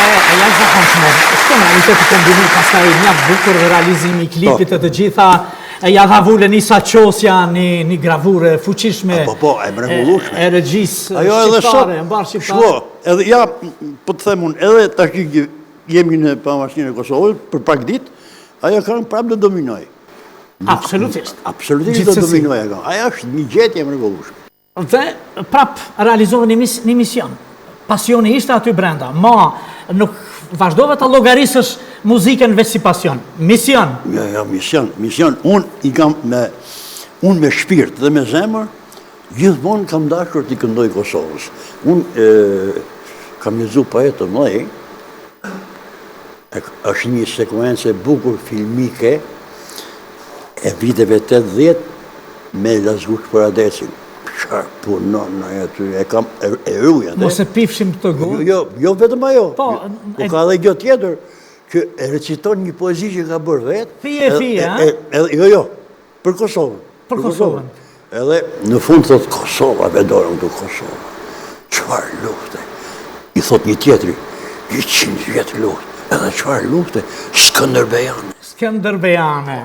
janë zakonshme. Shto në realitet të kombinu pastaj mjaft bukur dhe realizimi i klipit të gjitha. Ja dha vule një saqosja, një gravure fuqishme. E mrekullueshme. E regjis shqiptare, mbar shqiptare. Shko, edhe ja, po të them unë, edhe tash jemi në pavarësinë e Kosovës, për pak ditë, ajo këngë prapë do dominoj. Absolutisht. Absolutisht do dominoj ajo. Ajo është një gjetje e mrekullueshme. Dhe prapë realizove një mision. Pasioni ishte aty brenda, ma nuk vazhdove të llogarisësh muzikën veç si pasion. Mision. Jo, mision. Unë me shpirt dhe me zemër, gjithmonë kam dashur t'i këndoj Kosovës. Unë kam lexuar poetë të mëdhenj, është një sekuencë e bukur filmike e viteve 80 me Lazgush për Adecin. Qarë punon në aty, e kam e ruja. Mos e pifshim të gurë? Jo vetëm ajo. Po ka dhe gjë tjetër, që e reciton një poezi që ka bërë vetë. Fije, ha? Jo, për Kosovën. Për Kosovën. Edhe në fund thot Kosova, vedorëm të Kosova. Qfar lufte? I thot një tjetri, 100 vjetë lufte. Edhe qfar lufte? Skënderbejane. Skënderbejane.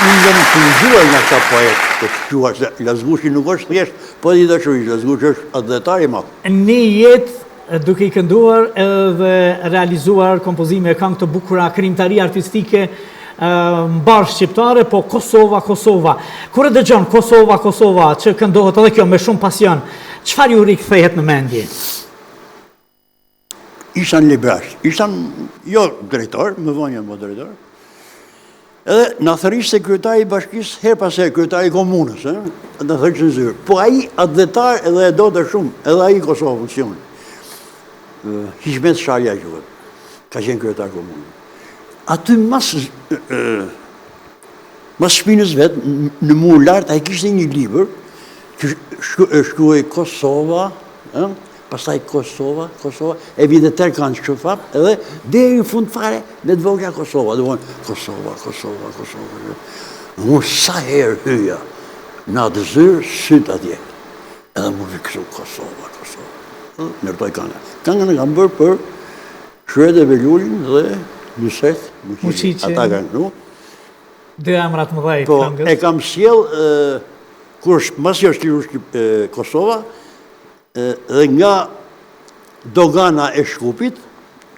Unë jam të nëzhuar nga ta poetë të shquar, se Lazgushi nuk është thjesht, po di të shurish, Lazgushi është atletar i madh. Një jetë duke i kënduar edhe realizuar kompozime e këngë të bukura, krijimtari artistike, mbar shqiptare, po Kosova. Kur e dëgjon Kosova, që këndohet edhe kjo me shumë pasion, çfarë ju rikthehet në mendje? Ishan librash, jo drejtor, më vonë janë drejtor. Edhe në thërish sekretari i bashkisë, her pas her, kryetari i komunës, në thërish në zyrë. Po aji atletar edhe e do të shumë, edhe aji Kosovë funksion. Hishmet Sharja qëvet, ka qenë kryetar komunë. Aty mas shpinës vetë, në murë lartë, a i kishte një libër, që shkruaj Kosova, pastaj Kosova, e vide tërë kanë që fap, edhe deri në fund fare, me të vogla Kosova, dhe vonë, Kosova. Mu sa herë hyja, në atë zyrë, sytë atje, edhe mu vikësu Kosova. Nërtoj kanga. Kanga në kam bërë për Shred e Velullin dhe Nusret Muqiqi. Ata kanë kënu. Dhe emrat më dhej Po, këngës. e kam sjell, kur mas jo shtiru Kosova, dhe nga dogana e Shkupit,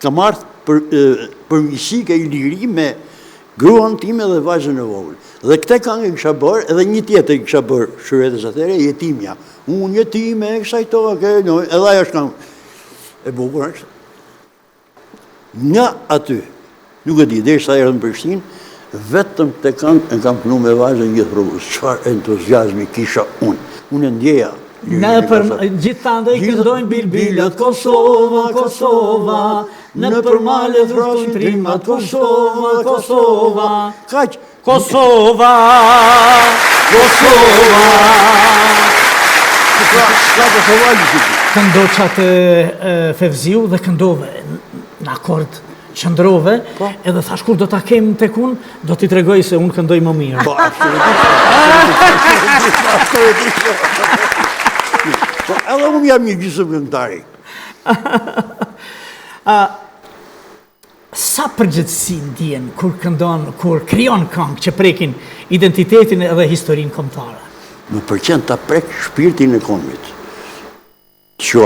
ka marrë përmjësike i liri me gruan time dhe vajzën e vogël. Dhe këte kanë e kësha bërë, edhe një tjetër i kësha bërë Shretës atëre, jetimja. Unë jetime, e kësa i toga, edhe ajo është kanë e bukur është. Nga aty, nuk e di, dhe sa erë në Prishtinë, vetëm të kanë e kam punu me vajzën gjithë rrugës, qëfar entuziasmi kisha unë. Unë e ndjeja. Ne për gjithë i këndojnë bilbilat Kosova, në për malet rroshin trimat Kosova. Kaq? Kosova. Këndo qatë Fevziu dhe këndove në akord qëndrove, edhe thash kur do t'a kem të kun, do t'i tregoj se unë këndoj më mirë. Po, edhe unë jam një gjysëm këngëtari. Sa përgjithësi ndjen kur këndon, kur krijon këngë që prekin identitetin edhe historinë kombëtare? Më pëlqen ta prek shpirtin e kombit. Që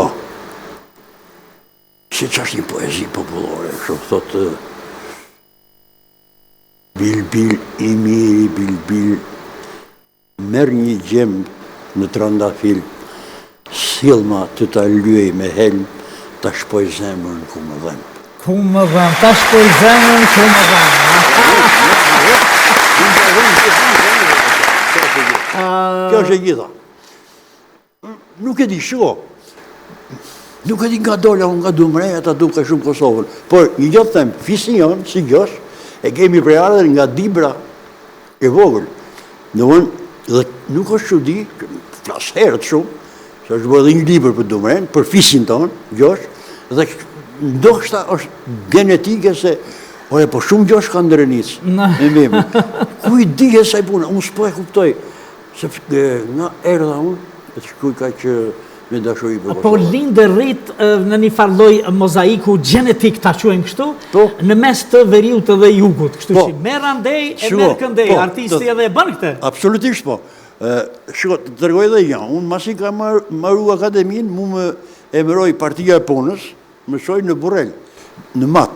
është një poezi popullore, kështu thotë Bilbil i miri, bilbil, merr një gjemë në trandafil, silma të ta lyej me helm, ta shpoj zemrën ku më dhem. Ku më dhem, ta shpoj zemrën ku më dhem. Kjo është e gjitha. Nuk e di shko. Nuk e di nga dola, nga Dumrej, ata duke shumë Kosovën. Por një gjatë them, fisin jonë, si gjosh, e kemi prejardër nga Dibra e vogël. Dhe nuk është që di, flasë herët shumë, se është bërë dhe një libër për Dumrejnë, për fisin tonë, gjosh, dhe ndoshta është genetike se, ore, po shumë gjosh ka ndërënicë. Ku i di e saj puna, unë s'po e kuptoj, se nga erdha unë, e të shkuj ka që me dashuri për Po Kosovën. lindë rrit në një farloj mozaiku genetik, ta quajmë kështu, në mes të veriut dhe jugut. Kështu që merr andej e merr këndej, artisti edhe e bën këtë. Absolutisht po. Shiko, të tërgoj dhe ja, unë masi ka marru akademin, mu më emëroj partia e punës, më shoj në Burrel, në Mat.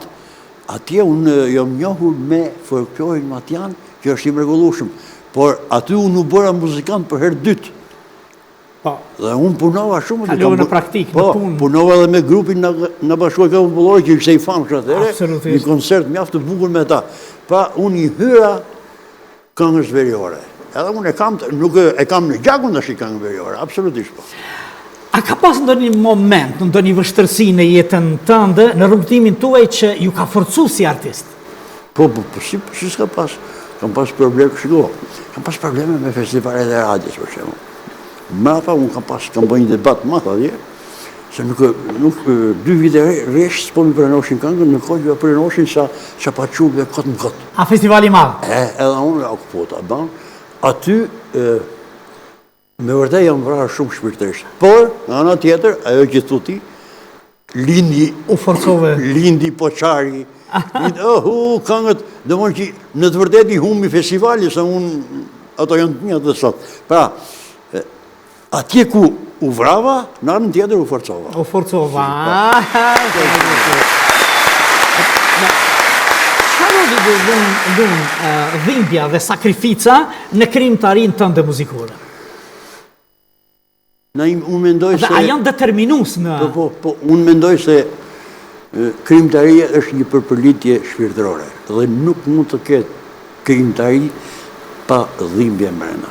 Atje unë jam njohur me folklorin matjan, që është i mrekullueshëm, por aty unë u bëra muzikant për herë dytë. Dhe unë punova shumë. Kalove në praktikë, në punë. Punova dhe me grupin në bashkoj ka popullore, që ishte i famë që atëre, një koncert mjaftë të bukur me ta. Pa, unë i hyra këngës veriore. Edhe unë nuk e kam në gjakun në shi këngë veriore, absolutisht po. A ka pas ndonjë moment, ndonjë vështërsi në jetën tënde, në rrugtimin tuaj që ju ka forcu si artist? Po, si s'ka pas. Kam pas probleme, shiko, kam pas probleme me festivalet e radios, për shemë. Mrapa, unë kam bëjë një debat matë atje, se nuk 2 vite rresht s'po mi prenoshin këngën, në kohë ju prenoshin sa pa quve këtë në këtë. A festivali madhë? Edhe unë e okupota, ban, aty me vërtej jam vrarë shumë shpirtërisht. Por, në ana tjetër, ajo që thuti, lindi, u forcove. Lindi Poçari, këngët, dhe mund që në të vërtet i humbi festivali, se unë, ato janë të një dhe sot. Pra, atje ku u vrava, në anën tjetër u forcova. U forcova. Çfarë do dhimbja dhe sakrifica në krijimtarinë tënde muzikore? Unë mendoj se... A janë determinus në... Po, unë mendoj se krijimtaria është një përpërlitje shpirtërore dhe nuk mund të ketë krijimtari pa dhimbje mrena.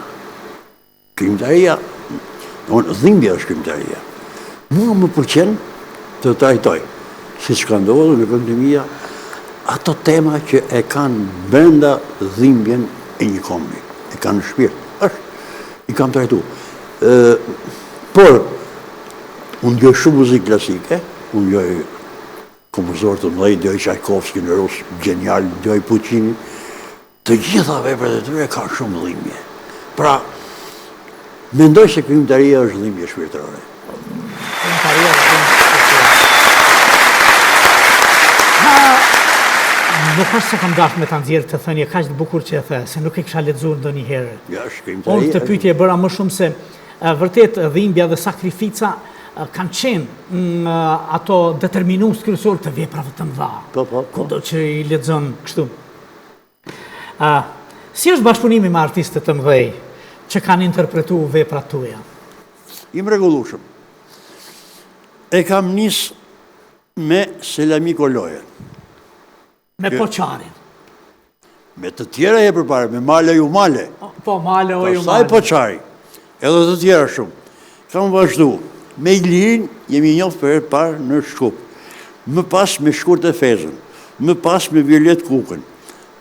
Krijimtaria, dhimbja është krijimtaria. Mua më pëlqen të trajtoj, si që ka ndodhur në këngët e mia, ato tema që e kanë brenda dhimbjen e një kombi, e kanë në shpirt. I kam trajtu. Por, unë gjoj shumë muzikë klasike, unë gjoj kompozor të mëdhej, gjoj Tchaikovsky në rus, genial, gjoj Puccini, të gjitha veprat e tyre ka shumë dhimbje. Pra, mendoj se krijimtaria është dhimbje shpirtërore. Krijimtaria është dhimbje shpirtërore. Nuk është se kam dashur me ta nxjerr të thënie kaq të bukur që e the, se nuk e kisha lexuar ndonjëherë. Ja, është krijimtaria. Unë këtë pyetje e bëra më shumë se vërtet dhimbja dhe sakrifica kanë qenë ato determinues kryesor të veprave të mëdha. Kudo që i lexon kështu. Si është bashkëpunimi me artistët të mëdhej që kanë interpretuar veprat tuaja? I mrekullueshëm. E kam nis me Selami Kolojen. Me Poçarin. Me të tjera e përpare, me Male ju Male. Po, Male o ju Male. Pastaj Poçari, edhe të tjera shumë. Kam vazhdu. Me Ilirin jemi njohur për herë parë në Shkup. Më pas me Shkurt e Fezën. Më pas me Violet Kukën.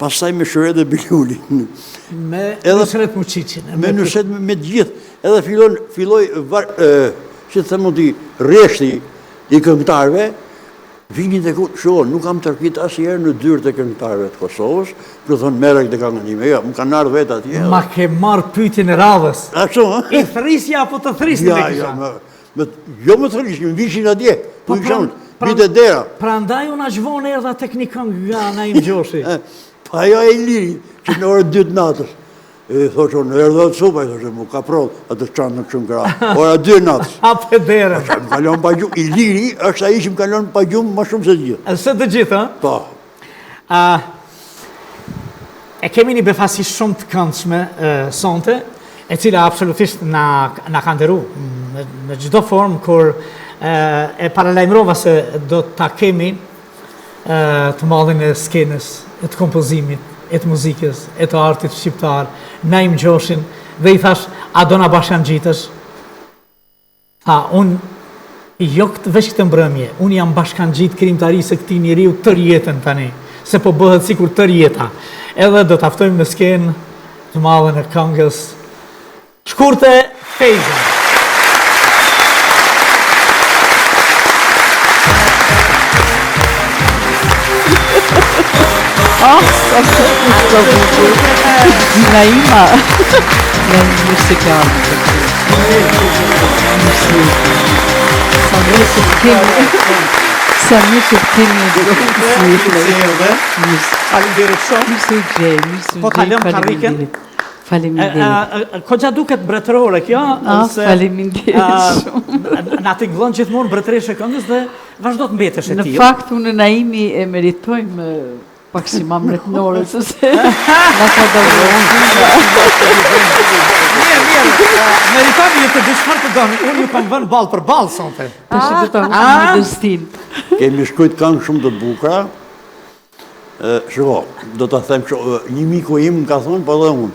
Pastaj me Shëret e Bilulin. Me Nusret Muçiçin. Me Nusret me të gjithë. Edhe filloi që të thëmë ti, rreshti i këngëtarëve, vini dhe ku, nuk kam tërpit asnjëherë në dyrët e këngëtarëve të Kosovës, për thonë merrek dhe këngën time, jo, më kanë ardhur vetë atje. Ma ke marrë pyetjen e radhës. Ashtu, I thrisja apo të thrisni me kisha? Jo më thrisni, më vishin atje, ku ishan vite dera. Prandaj unë aqvon erdha tek një këngë nga Naim Gjoshi. Pa ajo e Iliri, që në orën 2 natës. Thoshë, në erdhë të supa, thoshë, mu ka prodhë, atë qanë në këshëm këra, ora 2 natës. Hape dere. Më kalon pa gjumë, Iliri është ai që më kalon pa gjumë ma shumë se të gjithë. Se të gjithë, ha? Po. E kemi një befasi shumë të këndshme sonte, e cila absolutisht na ka nderu në çdo formë, kur e paralajmërova se do ta kemi të mallin e skenës, e të kompozimit, e të muzikës, e të artit shqiptar, Naim Gjoshin, dhe i thash, a do na bashkangjitësh? Tha, unë jo veç këtë mbrëmje, unë jam bashkangjit krijimtarisë këtij njeriu tër jetën tani, se po bëhet sikur tër jeta. Edhe do ta ftojmë në skenë të mallën e këngës Shkurte Fezën. Naima. Merci. Sa mirë që kemi Faleminderit shumë. Po kalëm karriken. Faleminderit. Koxha duket mbretërore kjo, Faleminderit shumë. Na tingëllon gjithmonë mbretëreshe këngës dhe vazhdo të mbetesh e Në tillë. fakt, unë Naimi e meritojmë pak si ma mbretënore, sepse na ka dallon. Mirë, meritoni ju të dy çfarë të doni. Unë ju kam vënë ball për ball sonte. Tash do ta humbim modestin. Kemi shkruajt këngë shumë të bukura. Shiko, do ta them që një miku im më ka thonë, po dhe unë,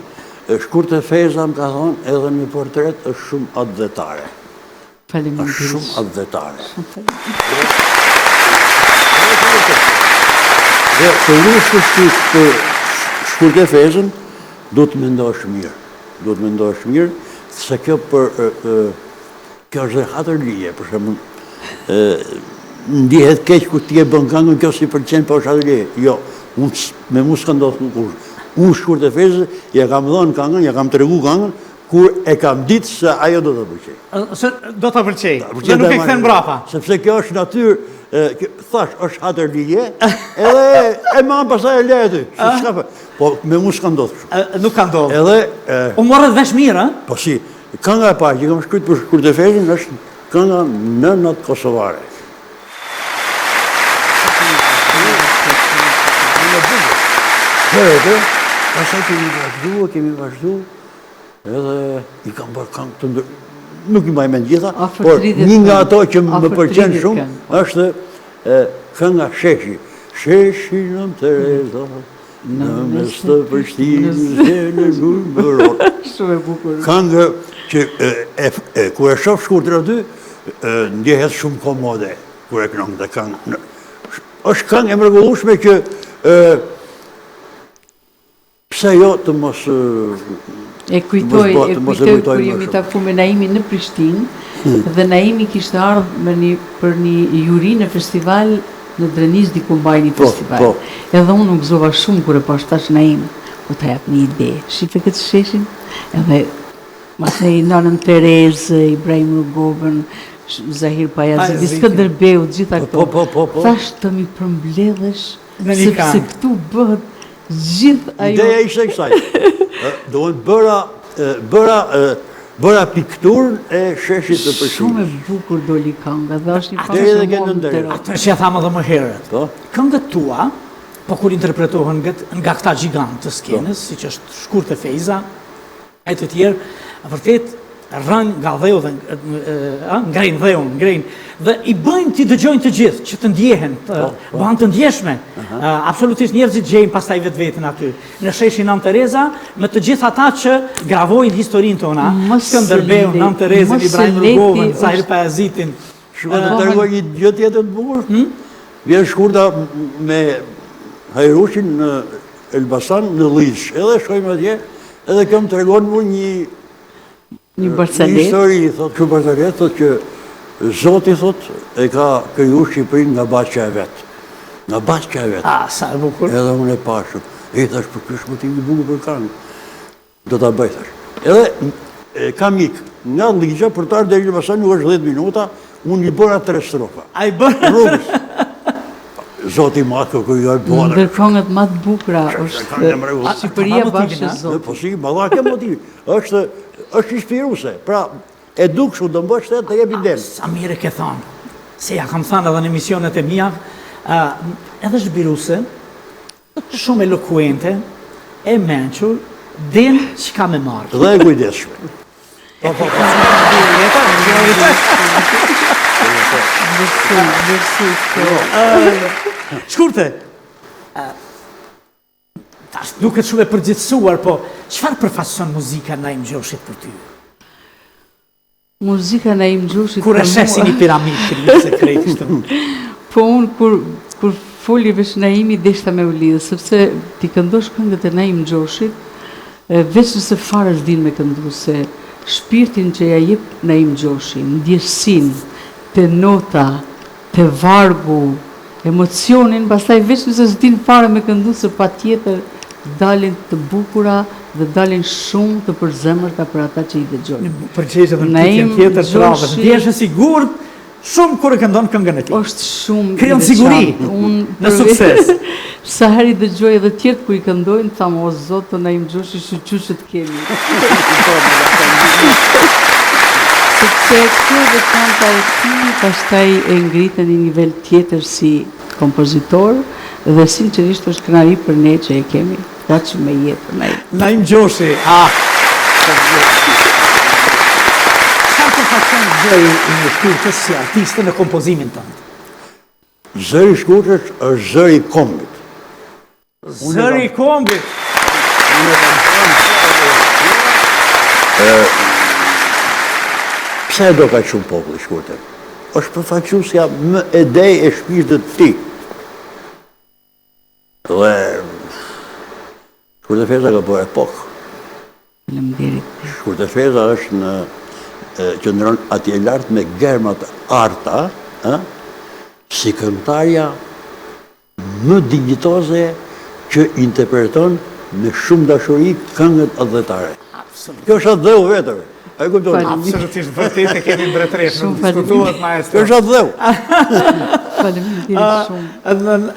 Shkurte Feza më ka thonë, edhe një portret është shumë atdhetare. Është Faleminderit. shumë atdhetare. Dhe të lush për Shkurte Fezën, do të mendosh mirë. Do të mendosh mirë, se kjo kjo është dhe hatër lije, për shembull, ndihet keq kur ti e bën këngën, kjo si pëlqen po është hatër lije. Jo, me mu s'ka ndodhur kurrë. Unë Shkurte Fezë, ja kam dhënë këngën, ja kam tregu këngën, kur e kam ditë se ajo do të pëlqej. Se do ta pëlqej. Dhe nuk e kthen mbrapa. Sepse kjo është natyrë, thash, është hatër lije, edhe e ma pasaj e le aty. Po me mu s'ka ndodhur kështu. Nuk ka ndodhur. Edhe U morët vesh mirë, ë? po si, kënga e parë që kam shkruajtur për Shkurte Fezën është kënga Nënat Kosovare. Herë, pastaj kemi vazhdu, edhe i kam bërë këngë të ndër... Nuk i mbaj mend gjitha, por një nga ato që më pëlqen shumë është kënga Sheshi. Sheshi nëm Tereza, në mes të Prishtinës, në Gulbëror. Shumë e bukur. Këngë që kur e shoh Shkurtër aty, ndjehet shumë komode kur e kënon këtë këngë. Është këngë e mrekullueshme që pse jo të mos E kujtoj kur jemi taku me Naimin në Prishtinë, dhe Naimi kishte ardhur për një juri në festival në Drenis, diku mbaj një festival. Edhe unë u gëzova shumë kur e pash tash Naim, po ta jap një ide. Shife këtë sheshin, edhe masej Nanën Terezë, Ibrahim Rugobën, Zahir Pajazidi, Skënderbeu, gjitha këto. Thash të mi përmbledhesh, sepse këtu bëhet gjithë ajo. Ideja ishte kësaj. Dohet bëra pikturën e Sheshit të Prishtinës. Shumë e bukur doli kënga, dhe është një pasë Atë që ja thamë edhe më herët. Këngët tua, po kur interpretohen nga këta gjigantë të skenës, si që është Shkurte Feza, e të tjerë, vërtet rënë nga dheu dhe ngrejnë dheu, dhe i bëjnë t'i dëgjojnë të gjithë, që të ndjehen, bëhan të ndjeshme. Absolutisht njerëzit gjejnë pastaj vetë aty. Në Sheshin Nën Tereza, me të gjithë ata që gravojnë historinë tona, Skënderbeu, Nën Terezën, Ibrahim Rugobën, Zahir Pajazitin. Shukon të tërgoj një gjë tjetër të bukur. Vjen Shkurta me Hajrushin në Elbasan, në Lish. Edhe shkojmë atje, edhe kjo më tregon mu një histori, thot, kjo barzalet, thot që Zoti, thot, e ka kriju Shqipërinë nga bashkja e vetë. Nga bashkja e vetë. Sa e bukur. Edhe unë e pashëm. E thash, për kjo shmëtim i bukur për këngë. Do t'a bëj, thash. Edhe kam ikë nga Ligja, për të ardhur deri në Elbasan nuk është 10 minuta, unë i bëra 3 strofa. A i bërë? Rrugës. Zoti matë kërkujoj bëna. Ndër këngët më të bukura është Shqipëria bashkë e Zotit. Po si, ma dha ke motivi. Është inspiruese. Pra, e duk shumë do mbësh të jepi del. Sa mire ke thonë, se ja kam thënë edhe në emisionet e mia, edhe zhbiruse, shumë elokuente, e menqur, din që ka me marrë. Dhe e kujdeshme. Shkurte, tash duket shumë e përgjithësuar, po çfarë përfaqëson muzika Naim Gjoshit për ty? Muzika Naim Gjoshit Kur e sheh si një piramidë, një sekret kështu. Po unë kur foli vesh Naimi deshta me u lidhë, sepse ti këndosh këngët e Naim Gjoshit, veç nëse fare s'din me këndu, se shpirtin që ja jep Naim Gjoshi, ndjeshsin, te nota, te vargu, emocionin, pastaj veç nëse s'din fare me këndu, se pa tjetër dalin të bukura dhe dalin shumë të përzemërta për ata që i dëgjojnë. Përqeshë dhe në tjetën tjetër të radhës. Ndjeshe sigurt shumë kur e këndon këngën e tij. Është shumë Krijon siguri në sukses. Sa herë dëgjoj edhe tjerë ku i këndojnë, thamë, o Zotë, Naim Gjoshi, që të kemi. Sepse kjo dhe kanta e tij pastaj e ngritën në një nivel tjetër si kompozitor dhe sinqerisht është kënaqësi për ne që e kemi. Kaq me jetë Naim. Naim Gjoshi, çfarë përfaqëson zëri i Shkurtës si artiste në kompozimin tënd? Zëri i Shkurtës është zëri i kombit. Zëri i kombit. Pse do ka shumë popull i Shkurtër? Është përfaqësuesja më e dej e shpirtit të tij. Dhe Shkurtërfeza ka bërë epokë. Faleminderit. Shkurtërfeza është në qëndron atje lart me germat arta, si këngëtarja më dignitoze që interpreton me shumë dashuri këngët adhetare. Kjo është atë dheu vetër. A e kupton? Absolutisht vërtet e kemi mbretëresh, nuk Shumë diskutohet maestro. Kjo është atë dheu. Faleminderit shumë.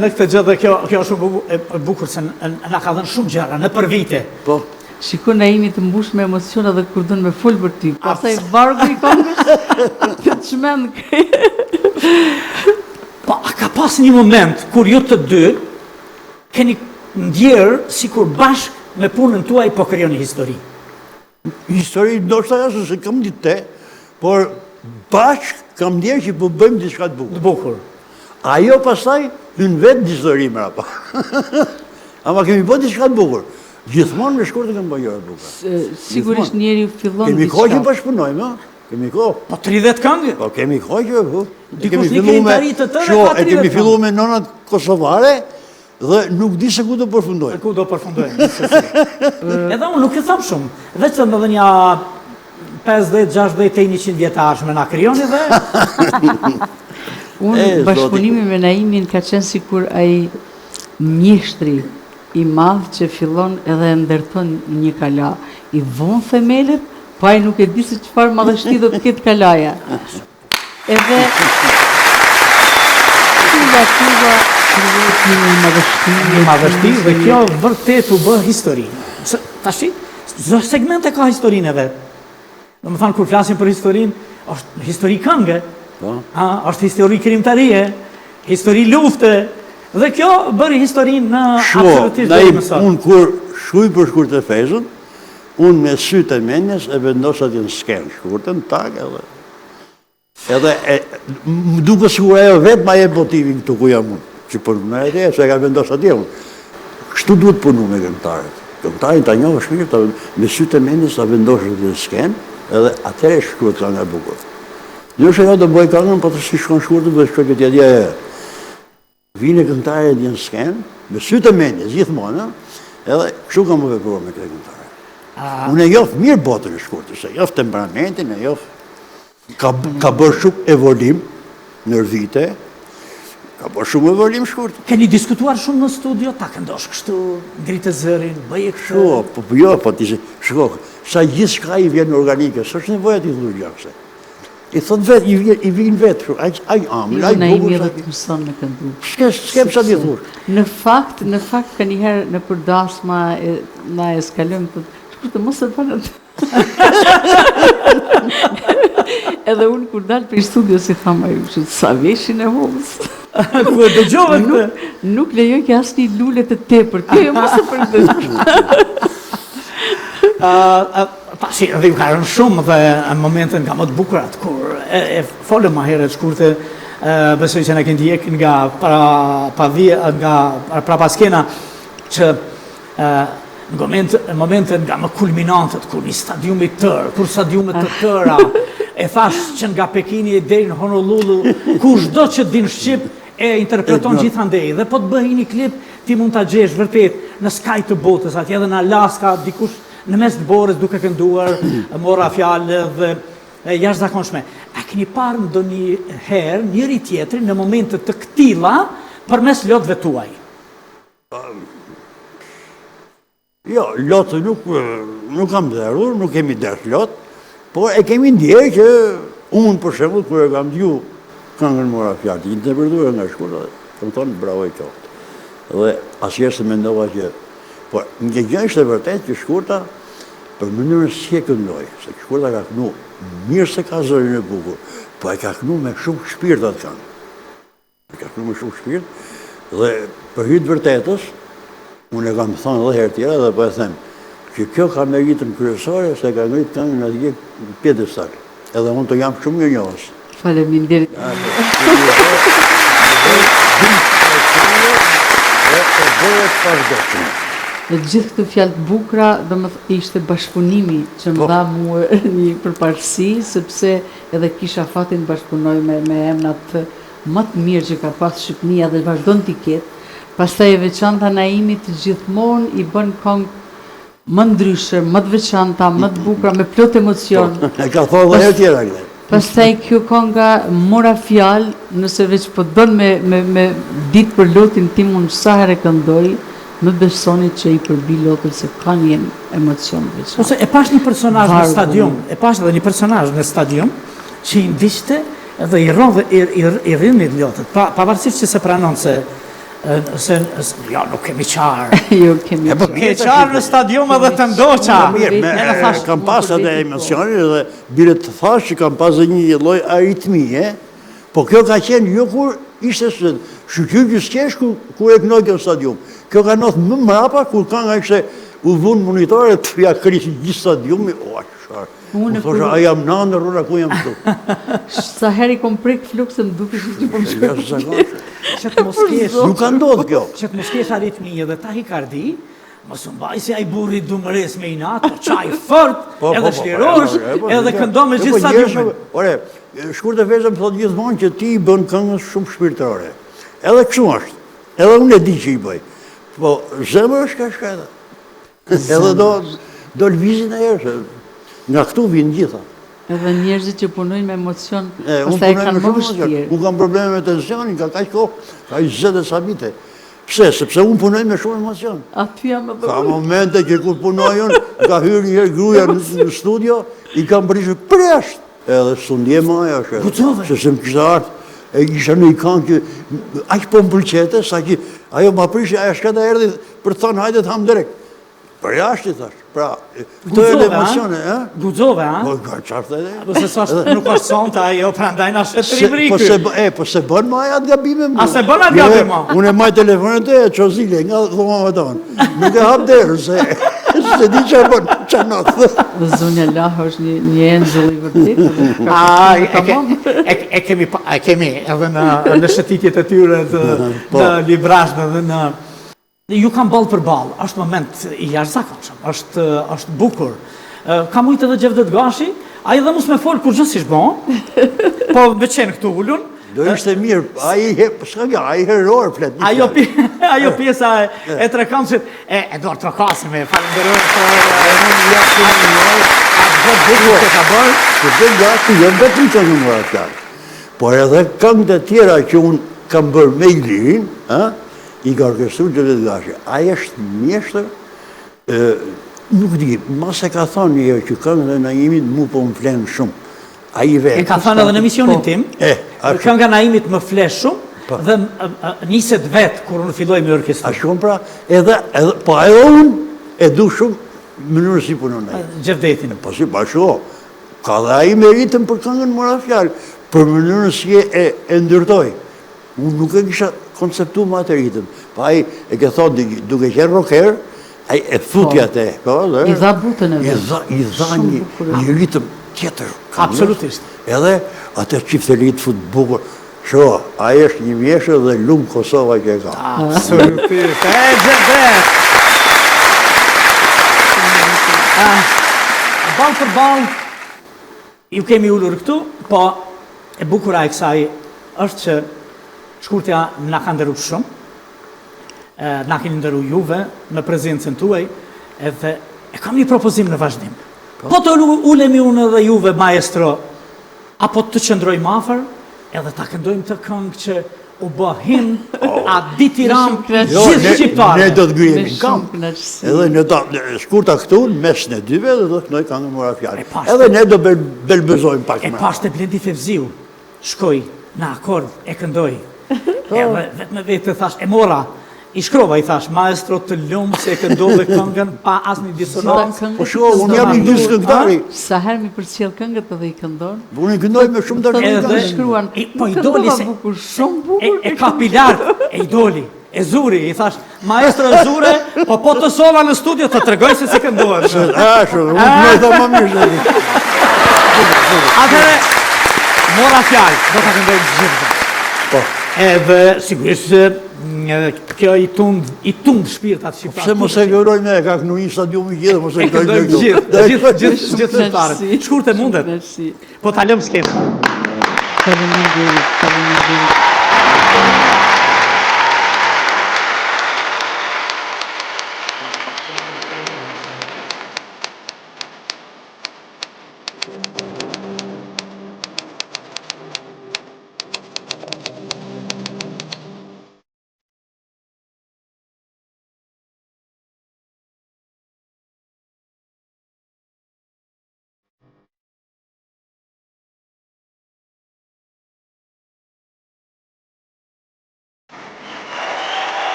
Në këtë gjë dhe kjo është shumë e bukur se na ka dhënë shumë gjëra në për vite. Po. Shikon Naimi të mbush me emocion edhe kur dën me fol për ty. Pastaj vargu i këngës të çmend. Po, a ka pas një moment kur ju të dy keni ndjerë sikur bashkë me punën tuaj po krijoni histori? Histori ndoshta ashtu se kam ditë te, por bashkë kam ndjerë që po bëjmë diçka të bukur. Të bukur. Ajo pastaj hyn vetë në histori mrapa. Ama kemi bërë diçka të bukur. Gjithmonë me Shkurtën kam bërë të bukur. Sigurisht njeriu fillon Kemi kohë që bashkëpunojmë, kemi kohë. Po 30 këngë? Po kemi kohë që Dikush një krijtari të tërë ka 30 kemi këngë. filluar me nonat kosovare dhe nuk di se ku do përfundojmë. Ku do përfundojmë? Edhe unë nuk e tham shumë. Veç të më dhe një 50, 60 e 100 vjetarshme na krijoni dhe Unë bashkëpunimi me Naimin ka qenë sikur ai mjeshtri i madh që fillon edhe e ndërton një kala. I von themelet, po ai nuk e di se çfarë madhështi do të ketë kalaja. Edhe tuva krijohet një madhështi dhe kjo vërtet u bë histori. Tashi, çdo segment e ka historinë e vet. Domethënë kur flasim për historinë, është histori këngë, është histori krimtarie, histori lufte, dhe kjo bëri historinë në absolutisht dhe mësot. Unë kur shkuj për Shkurtërfezën, unë me sytë e menjes e vendosat në skenë Shkurtën, tak edhe më duke sigur ajo vetë ma e motivin këtu ku jam unë, që përmëna e se ka vendosat tje unë. Kështu duhet punu me këngëtarët. Këngëtarin ta njohë shmirë, me sytë e menjes ta vendosat në skenë, edhe atëre Shkurtë nga bukur. Njështë e do bëj këngën, po të si shkon Shkurtën, dhe shkoj këtë tje vine këngëtare në skenë, me sytë e menjes, gjithmonë, edhe kështu kam më vepruar me këtë këngëtare. Unë e jofë mirë botën e Shkurtës, e jofë temperamentin, e jofë, ka bërë shumë evolim në vite, ka bërë shumë evolim Shkurtës. Keni diskutuar shumë në studio, ta këndosh kështu, ngritë zërin, bëje kështu. Po ti shko, sa gjithë shka i vjen organike, së është nevoja ti dhurë gjakse. I thot vetë, i vinë vetë, aj amë, aj Naimi edhe të mëson me këndu. S'kem sa ti dhurë. Në fakt, ka njëherë në përdasma na eskalojmë të Shkurtë mos e përët. Edhe unë kur dalë për studio si thamë aju, që sa veshin e homës. Ku e dëgjove këtë? Nuk lejoj ke asë një lullet e tepër, kjo mos e përët. Pasi edhe ju ka rënë shumë dhe në momentin nga më të bukurat, kur e folëm ma herët Shkurtë, besoj që në kënë djek nga pra paskena, që në momentin nga më kulminantët, kur një stadiumit tërë, kur stadiumet të tëra, e thash që nga Pekini e deri në Honolulu, kush do që din Shqip, e interpreton gjithandej. Dhe po të bëhi një klip, ti mund të gjesh vërtet në skaj të botës, atje edhe në Alaska, dikush në mes të borës duke kënduar, mora fjallë dhe jashtëzakonshme. A keni parë ndonjë herë njëri tjetrin në momentet të këtilla përmes lotëve tuaj? Jo, lotë nuk kam dherur, nuk kemi dherë lotë, por e kemi ndjerë që unë për shembull kur e kam dju këngën mora fjalë, interpretuar nga shkurta, kam thonë bravo i qoftë. Dhe asnjëherë se mendova që, por një gjë është e vërtetë që shkurta për mënyrën si e këndoi, se shkurta ka kënu mirë se ka zërin e bukur, po e ka kënu me shumë shpirt atë këngë. E ka kënu me shumë shpirt dhe për hir të vërtetës, unë e kam thënë edhe herë tjera dhe po e them që kjo ka meritën kryesore se ka ngrit këngën atje në piedestal. Edhe unë të jam shumë mirënjohës. Faleminderit. Në gjithë këtë fjalë të bukura, ishte bashkëpunimi që më dha mua një përparësi, sepse edhe kisha fatin bashkëpunoj me emrat më të mirë që ka pas Shqipënia dhe vazhdon t'i ketë. Pastaj e veçanta Naimit të gjithmonë i bën këngë më ndryshe, më të veçanta, më të bukura, me plot emocion. E ka thënë dhe herë tjera këtë. Pastaj kjo kënga mora fjalë, nëse veç po don me ditë për lotin tim unë sa herë këndoj, më besoni që i përbi lotën se ka një emocion veçantë. Ose e pash një personazh në stadium, në stadium që i ndiqte dhe i rrodh i rrimit lotët, pavarësisht që se pranon se jo, nuk kemi qarë. Jo, kemi qarë. Ke qarë në stadium edhe të ndoqa. Kam pas edhe emocioni dhe bire të thash që kam pas dhe një lloj aritmie, po kjo ka qenë jo kur ishte shqyqyr që s'kesh kur e kënoj kjo stadium. Kjo ka ndodhur më mrapa kur kënga ishte u vun monitore të ja krisi gjithë stadiumi, unë thosha, a jam nëndër, rrura ku jam këtu. Sa heri kom prek flukse më duke që po më shkërë. Që të mos kesh... Nuk ka ndodhë kjo. Që të mos kesh aritmie dhe tahikardi, mos mbaj si ai burri dumëres me inat, çaj fort, edhe shlirosh, edhe këndo me gjithë stadiumin. Ore, shkurt e vezëm thot gjithmonë që ti i bën këngës shumë shpirtërore. Edhe kështu është. Edhe unë e di që i bëj. Po, zemër është ka shkajta. Edhe do lëvizin e herë, nga këtu vinë gjitha. Edhe njerëzit që punojnë me emocion, unë punojnë me shumë emocion. Unë kam probleme me tensionin, ka kaq kohë, ka 20 sa vite. Pse? Sepse unë punoj me shumë emocion. Aty jam edhe ka momente që kur punoj unë, ka hyrë një herë gruaja në studio, i kam prishur presht. Edhe sundje maja është. Se se më kishte ardhur, e isha në i kanë që aq po më pëlqete, sa që ajo ma prishi, ajo shkata erdhi për të thënë hajde të ham drejt. Për jashtë i thash, pra, këto e emocione, e? Gudzove, a? Po, qartë edhe. Po se nuk është sonte, ajo prandaj na shet ribriky. Po se bën ma atë gabime më. A se bën atë gabime ma? Unë e maj telefonet e qozile, nga dhomave tonë. Nuk e hap derë, se di që e bën, që nëthë. Dhe zonja Lahë është një enxëll i vërtit. E kemi edhe në shëtitjet e tyre në librashme dhe në... Ju kam ballë për ballë, është moment i jashtëzakonshëm, është bukur. Kam ujtë edhe Gjevdet Gashi, a i dhe mus me folë kur gjësë ishtë bon, po me qenë këtu ullun. Do ishte mirë, a i heror flet. Ajo pjesa e trekamësit, e do trakasim e falenderoj por edhe këngët e tjera që unë kam bërë me Ilirin, i ka orkestru Gjevdet Gashi. Aja është mjeshtër, nuk di, mas e ka thonë një që këngët e Naimit mu po më flenë shumë. E ka thonë edhe në emisionin tim, kënga Naimit më flenë shumë, dhe niset vetë kur unë filloj me orkestru. A shumë pra, po edhe unë e du shumë mënyrë si punon Naimit. Gjevdetin. Po si bashko, ka dhe aji meritën për këngën mora fjalë, për mënyrën si e ndërtoj. Unë nuk e kisha konceptu ma të ritëm. Pa i e ke thonë, duke qenë rocker, a i e thutja te. I dha butën e vetë. I dha një ritëm tjetër. Absolutisht. Edhe atë qiftelit fut bukur. Sho, a i është një mjeshë dhe lumë Kosova që e ka. Absolutisht. Gjevdet! Ballë për ballë, ju kemi ullur këtu, po e bukura e kësaj është që Shkurtja na ka ndëru shumë, na keni ndëru juve me prezencën tuaj, edhe e kam një propozim në vazhdim. Po të ulemi unë dhe juve, maestro, apo të qëndroj mafër, edhe ta këndojmë të këngë që u bëhin a ditiram gjithë shqiptarë. Ne do të grijemi në kam, edhe në Shkurta këtu, në mes në dyve, dhe do të këndoj këngë mora fjalë. Edhe ne do belbëzojmë pak më. E pashte Blendi Fevziu, shkoj në akord e këndoj. Vetë me vetë thash, e mora, i shkrova, i thash, maestro të lumë se e këndove këngën pa asnjë disonancë. Po sho, unë jam i disë këngëtari. Sa herë mi përcjell këngët edhe i këndon. Unë i këndoj me shumë dashuri. Edhe shkruan. Po i doli se bukur, shumë bukur. E kapi lart, e i doli. E zuri, i thash, maestro e zure, po të sova në studio të tregoj se si këndohet. Unë këndoj dhe më mirë. Atëre, mora fjalë, do të këndoj të gjithë. Po. Edhe, sigurisht, kjo i tund shpirtat shqiptar. Pse mos e gjëroj me, ka kënu një stadiumi gjithë, mos e gjëroj këndojmë gjithë shqiptarët. Shkurt e mundet. Po ta lëm skenë. Faleminderit.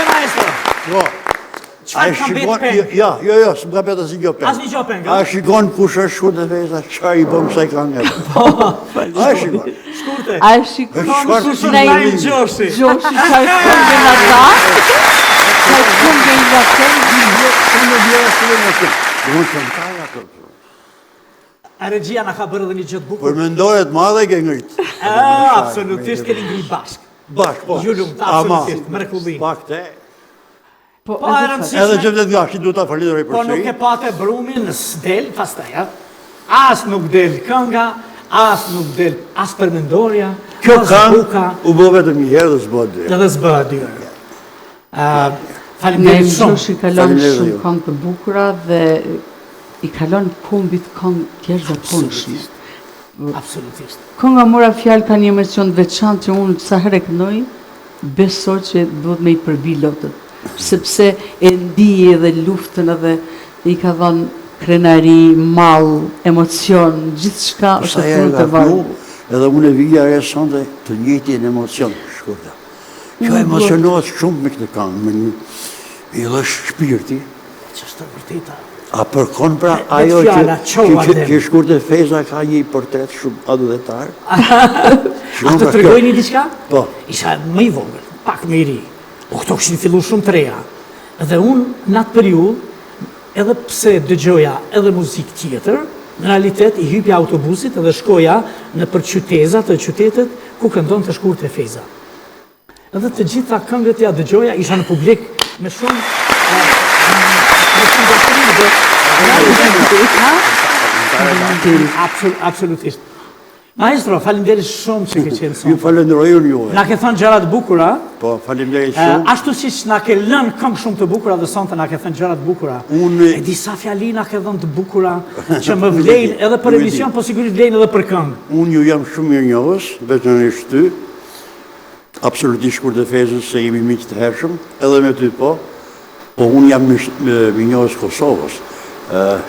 Maestro, Po. çfarë Ai ka shikon, betë peng? jo, s'm ka betë asnjë gjë peng. Asnjë gjë peng, A shikon kush është shkurt e feza, çfarë i bën kësaj këngë? A shikon. Shkurte. A shikon Çfarë kush si na Ai i Gjoshi. Gjoshi çfarë këngën ata? Çfarë këngën ata? Duhet të mëkaj ato. A regjia na ka bërë edhe një gjë të bukur. Për mendore të madhe ke ngrit. Absolutisht keni ngri bashkë. Bashk, po. Ju lumt, absolutisht, mrekulli. Pak te. Po, Po, e edhe rëndësishme. Edhe që vlet nga shi duhet ta falenderoj për Po nuk e pate brumin, s'del pastaj, ja. As nuk del kënga, as nuk del as përmendorja, Kjo as këngë buka, u bë vetëm një herë dhe s'bëhet dy. edhe s'bëhet dy herë. Ne Faleminderit shumë. Gjoshi kalon Faleminderit shumë ju. këngë të bukura dhe i kalon kombit këngë tjerë zakonshme. Absolutisht. Kënga Mora Fjalë ka një emocion të veçantë që unë sa herë e këndoj, besoj që duhet me i përbi lotët. Sepse e ndi edhe luftën edhe i ka dhënë krenari, mall, emocion, gjithçka është Sa punë herë të ka vargu. flu, edhe unë e vija e sonde të njëjtin emocion, shkurta. Kjo emocionohet shumë me këtë këngë, me një i dhe shpirti. Që është të vërteta. A përkon pra Vetë ajo fjala, qova dem. që shkurte feza ka një portret shumë adhëtar. A të tregojni diçka? Po. Isha më i vogël, pak më i ri. O këto kishin filluar shumë të reja. Dhe unë në atë periudhë, edhe pse dëgjoja edhe muzikë tjetër, në realitet i hypja autobusit edhe shkoja në për qyteza të qytetet ku këndon të Shkurte Feza. Edhe të gjitha këngët ja dëgjoja, isha në publik me shumë absolutisht. Maestro, faleminderit shumë që ke qenë Ju sonë. falenderoj unë juve. Na ke thënë gjëra të bukura, Po, faleminderit shumë. ashtu siç na ke lënë këngë shumë të bukura dhe sonte na ke thënë gjëra të bukura. Unë- E disa fjali na ke dhënë të bukura që më vlejnë edhe për emision, po sigurisht vlejnë edhe për këngë. Unë ju jam shumë mirë njohës, veçanërisht ty. Absolutisht Shkurt e Fezës se jemi miq të hershëm, edhe me ty po. Po unë jam mirë njohës Kosovës,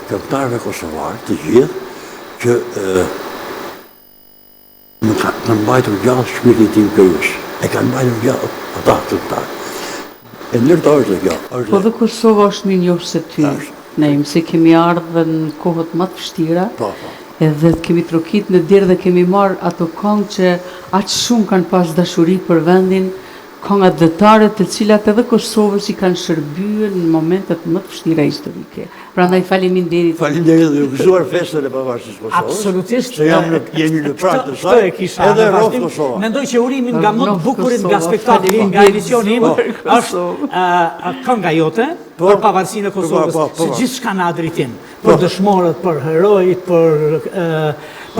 këngëtarëve kosovar të gjithë që më kanë mbajtur gjallë shpirtin tim këngës. E kanë mbajtur gjallë ata këngëtarë. E ndërta është dhe kjo. Po dhe Kosova është më njohur se ty. Ne se kemi ardhur në kohët më të vështira. Po. Edhe të kemi trokit në dirë dhe kemi marrë ato këngë që aq shumë kanë pas dashuri për vendin, këngat dëtare të cilat edhe Kosovës i kanë shërbyer në momentet më të vështira historike. Prandaj faleminderit. Faleminderit dhe u gëzuar festën e pavarësisë së Kosovës. Absolutisht. Se jemi në prag të Këtë saj. e kisha. Edhe në rrof vazhdim. Kosova. Mendoj që urimin nga më të Rrof bukurit nga Kosova, spektakli, nga faleminderit emisioni im, për është kënga jote për pavarësinë e Kosovës, po. se gjithçka në drejtim, për dëshmorët, për herojt, për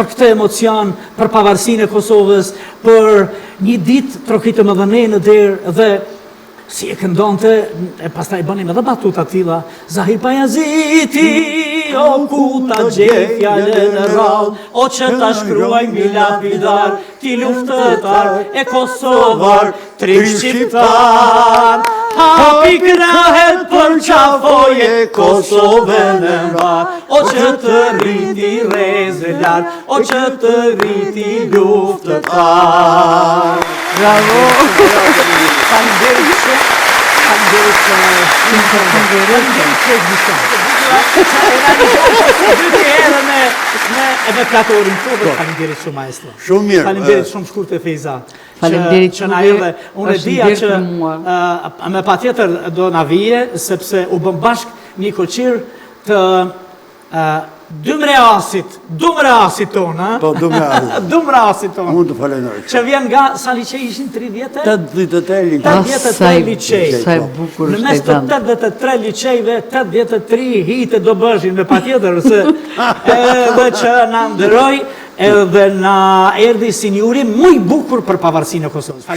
këtë emocion, për pavarësinë e Kosovës, për një ditë trokitë më dhënë në derë dhe si e këndonte, e pastaj bënim edhe batuta tilla, Zahir Pajaziti, o ku ta gjej fjallën e rrallë, o që ta shkruaj mi lapidar, ti luftëtar e Kosovar, tri shqiptar. Hapi krahet për qafoje Kosovën e mbar, o që të rriti rezelar, o që të rriti luftëtar. Bravo! Faleminderit shumë. Edhe platorin të faleminderit shumë maestro. Shumë mirë. Faleminderit shumë Shkurt e Feza. Faleminderit që na juve, erdhe. Unë e është dija ndjerë që për mua. me patjetër do na vije sepse u bëm bashk një koqir të Dumreasit tonë, Po, Dumreasit. Dumreasit tonë. Unë të falenderoj. Që vjen nga sa liçej ishin 30? 83 liqe. 83 liçej. Sa e bukur Në është mes ai të vend. 83 liçejve, 83 hite do bëshin me patjetër se edhe që na ndëroj edhe na erdhi si një urim më i bukur për pavarësinë e Kosovës.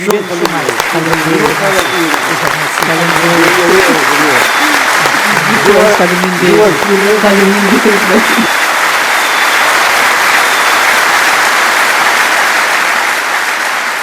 Faleminderit shumë. Faleminderit.